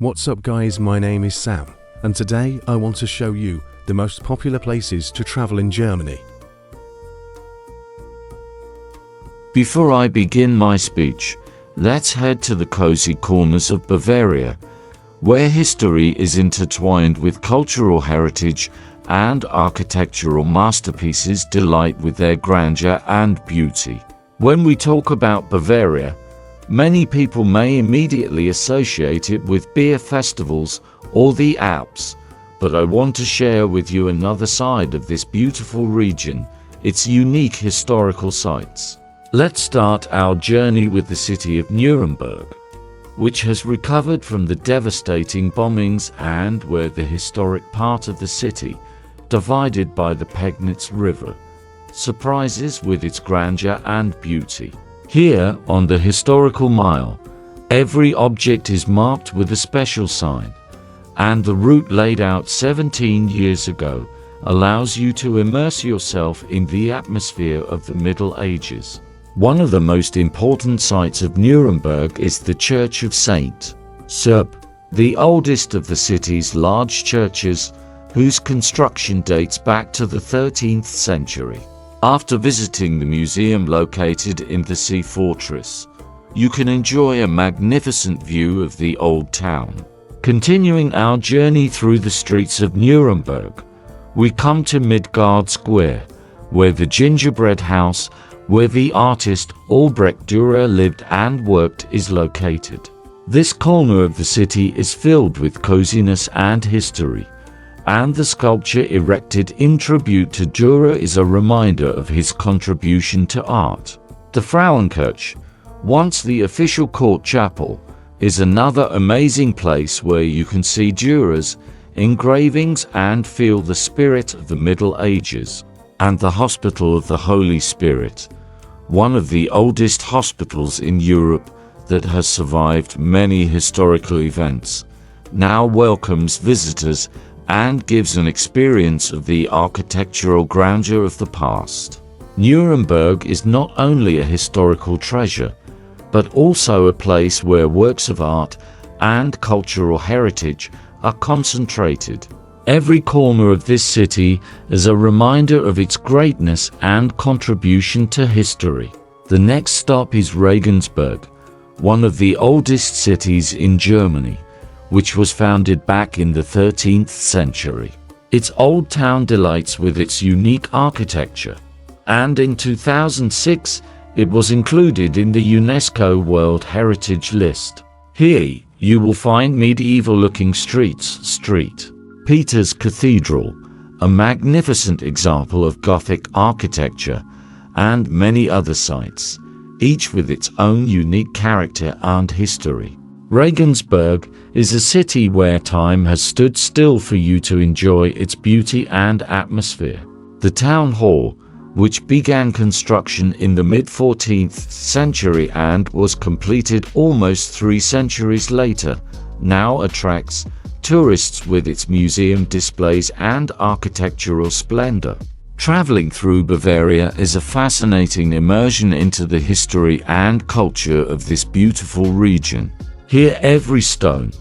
What's up guys, my name is Sam, and today I want to show you the most popular places to travel in Germany. Before I begin my speech, let's head to the cozy corners of Bavaria, where history is intertwined with cultural heritage and architectural masterpieces delight with their grandeur and beauty. When we talk about Bavaria, many people may immediately associate it with beer festivals or the Alps, but I want to share with you another side of this beautiful region, its unique historical sites. Let's start our journey with the city of Nuremberg, which has recovered from the devastating bombings and where the historic part of the city, divided by the Pegnitz River, surprises with its grandeur and beauty. Here, on the historical mile, every object is marked with a special sign, and the route laid out 17 years ago allows you to immerse yourself in the atmosphere of the Middle Ages. One of the most important sites of Nuremberg is the Church of St. Serp, the oldest of the city's large churches, whose construction dates back to the 13th century. After visiting the museum located in the sea fortress, you can enjoy a magnificent view of the old town. Continuing our journey through the streets of Nuremberg, we come to Midgard Square, where the gingerbread house where the artist Albrecht Dürer lived and worked is located. This corner of the city is filled with coziness and history, and the sculpture erected in tribute to Dürer is a reminder of his contribution to art. The Frauenkirche, once the official court chapel, is another amazing place where you can see Dürer's engravings and feel the spirit of the Middle Ages. And the Hospital of the Holy Spirit, one of the oldest hospitals in Europe that has survived many historical events, now welcomes visitors and gives an experience of the architectural grandeur of the past. Nuremberg is not only a historical treasure, but also a place where works of art and cultural heritage are concentrated. Every corner of this city is a reminder of its greatness and contribution to history. The next stop is Regensburg, one of the oldest cities in Germany, which was founded back in the 13th century. Its old town delights with its unique architecture, and in 2006 it was included in the UNESCO World Heritage List. Here you will find medieval-looking streets, St. Peter's Cathedral, a magnificent example of Gothic architecture, and many other sites, each with its own unique character and history. Regensburg is a city where time has stood still for you to enjoy its beauty and atmosphere. The town hall, which began construction in the mid-14th century and was completed almost 3 centuries later, now attracts tourists with its museum displays and architectural splendor. Traveling through Bavaria is a fascinating immersion into the history and culture of this beautiful region. Here every stone,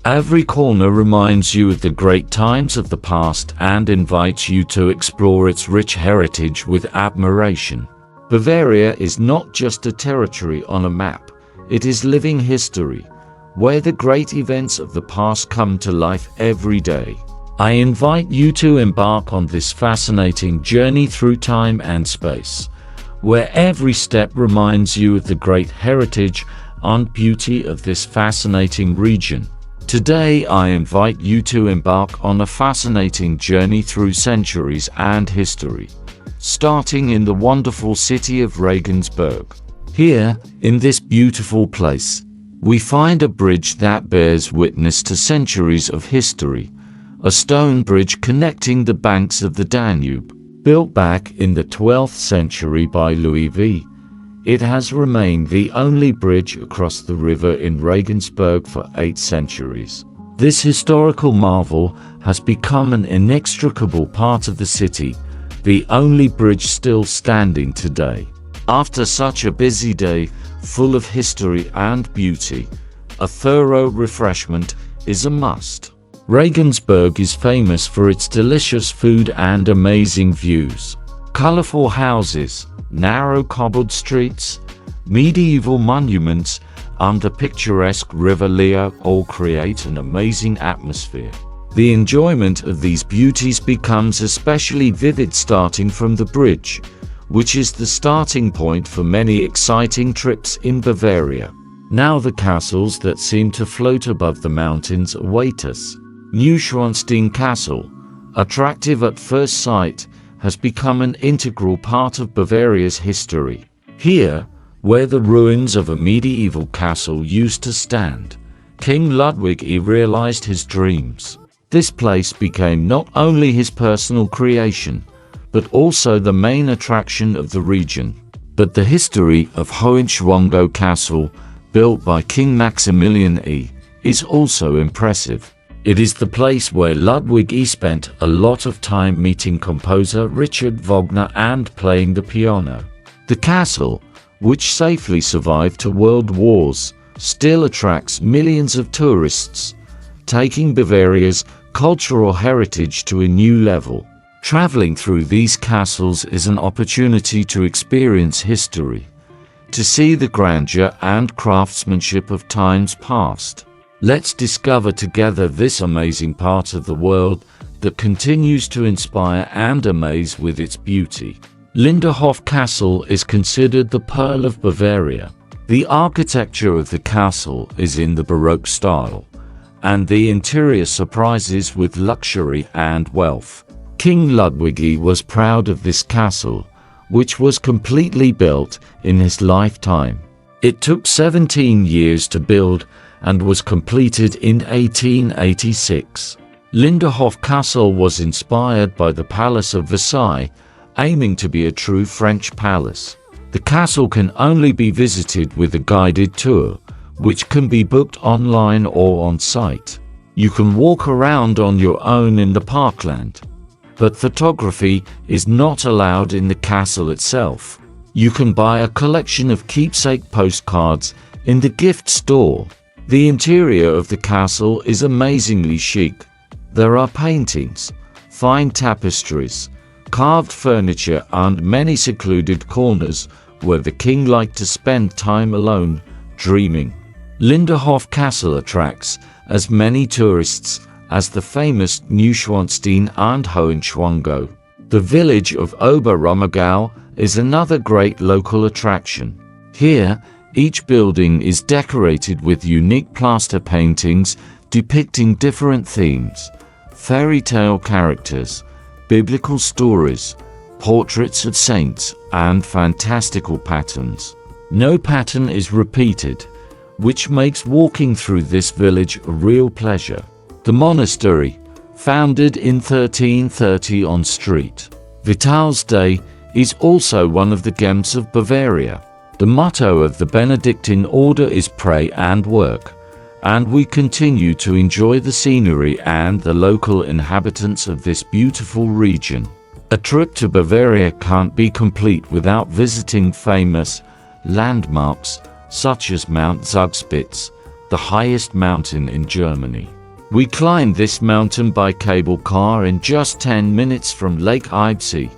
every corner reminds you of the great times of the past and invites you to explore its rich heritage with admiration. Bavaria is not just a territory on a map, it is living history, where the great events of the past come to life every day. I invite you to embark on this fascinating journey through time and space, where every step reminds you of the great heritage and beauty of this fascinating region. Today I invite you to embark on a fascinating journey through centuries and history, starting in the wonderful city of Regensburg. Here, in this beautiful place, we find a bridge that bears witness to centuries of history, a stone bridge connecting the banks of the Danube. Built back in the 12th century by Louis V, it has remained the only bridge across the river in Regensburg for 8 centuries. This historical marvel has become an inextricable part of the city, the only bridge still standing today. After such a busy day, full of history and beauty, a thorough refreshment is a must. Regensburg is famous for its delicious food and amazing views. Colorful houses, narrow cobbled streets, medieval monuments, and the picturesque River Lea all create an amazing atmosphere. The enjoyment of these beauties becomes especially vivid starting from the bridge, which is the starting point for many exciting trips in Bavaria. Now the castles that seem to float above the mountains await us. Neuschwanstein Castle, attractive at first sight, has become an integral part of Bavaria's history. Here, where the ruins of a medieval castle used to stand, King Ludwig realized his dreams. This place became not only his personal creation, but also the main attraction of the region. But the history of Hohenschwangau Castle, built by King Maximilian is also impressive. It is the place where Ludwig spent a lot of time meeting composer Richard Wagner and playing the piano. The castle, which safely survived 2 world wars, still attracts millions of tourists, taking Bavaria's cultural heritage to a new level. Traveling through these castles is an opportunity to experience history, to see the grandeur and craftsmanship of times past. Let's discover together this amazing part of the world that continues to inspire and amaze with its beauty. Linderhof Castle is considered the pearl of Bavaria. The architecture of the castle is in the Baroque style, and the interior surprises with luxury and wealth. King Ludwig was proud of this castle, which was completely built in his lifetime. It took 17 years to build and was completed in 1886. Linderhof Castle was inspired by the Palace of Versailles, aiming to be a true French palace. The castle can only be visited with a guided tour, which can be booked online or on site. You can walk around on your own in the parkland, but photography is not allowed in the castle itself. You can buy a collection of keepsake postcards in the gift store. The interior of the castle is amazingly chic. There are paintings, fine tapestries, carved furniture and many secluded corners where the king liked to spend time alone, dreaming. Linderhof Castle attracts as many tourists as the famous Neuschwanstein and Hohenschwangau. The village of Ober-Rommegau is another great local attraction. Here, each building is decorated with unique plaster paintings depicting different themes, fairy tale characters, biblical stories, portraits of saints, and fantastical patterns. No pattern is repeated, which makes walking through this village a real pleasure. The monastery, founded in 1330 on St. Vital's Day, is also one of the gems of Bavaria. The motto of the Benedictine order is pray and work, and we continue to enjoy the scenery and the local inhabitants of this beautiful region. A trip to Bavaria can't be complete without visiting famous landmarks such as Mount Zugspitze, the highest mountain in Germany. We climbed this mountain by cable car in just 10 minutes from Lake Eibsee,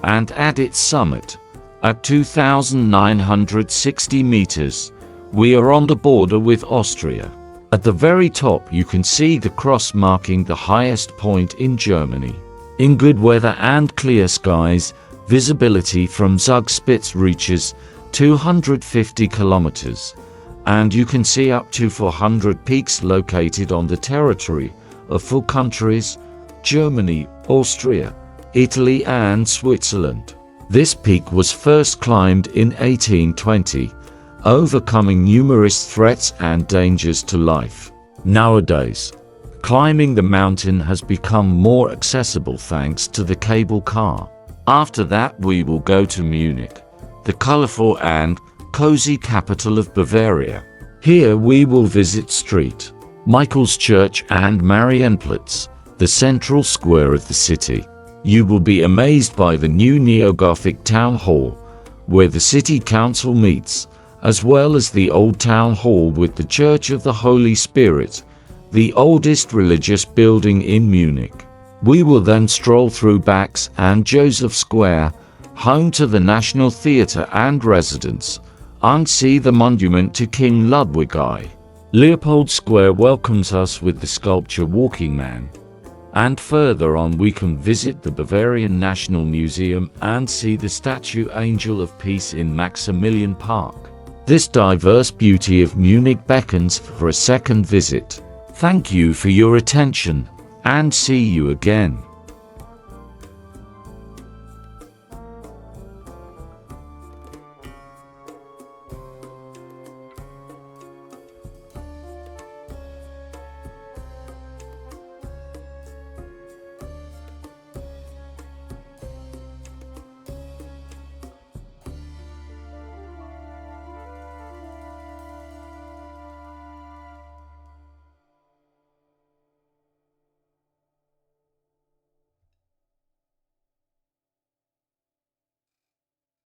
and at its summit, at 2,960 meters, we are on the border with Austria. At the very top you can see the cross marking the highest point in Germany. In good weather and clear skies, visibility from Zugspitze reaches 250 kilometers, and you can see up to 400 peaks located on the territory of 4 countries: Germany, Austria, Italy and Switzerland. This peak was first climbed in 1820, overcoming numerous threats and dangers to life. Nowadays, climbing the mountain has become more accessible thanks to the cable car. After that we will go to Munich, the colorful and cozy capital of Bavaria. Here we will visit St. Michael's Church and Marienplatz, the central square of the city. You will be amazed by the new neo-Gothic town hall, where the city council meets, as well as the old town hall with the Church of the Holy Spirit, the oldest religious building in Munich. We will then stroll through Bach's and Joseph Square, home to the National Theatre and residence, and see the monument to King Ludwig I. Leopold Square welcomes us with the sculpture Walking Man. And further on we can visit the Bavarian National Museum and see the statue Angel of Peace in Maximilian Park. This diverse beauty of Munich beckons for a second visit. Thank you for your attention, and see you again.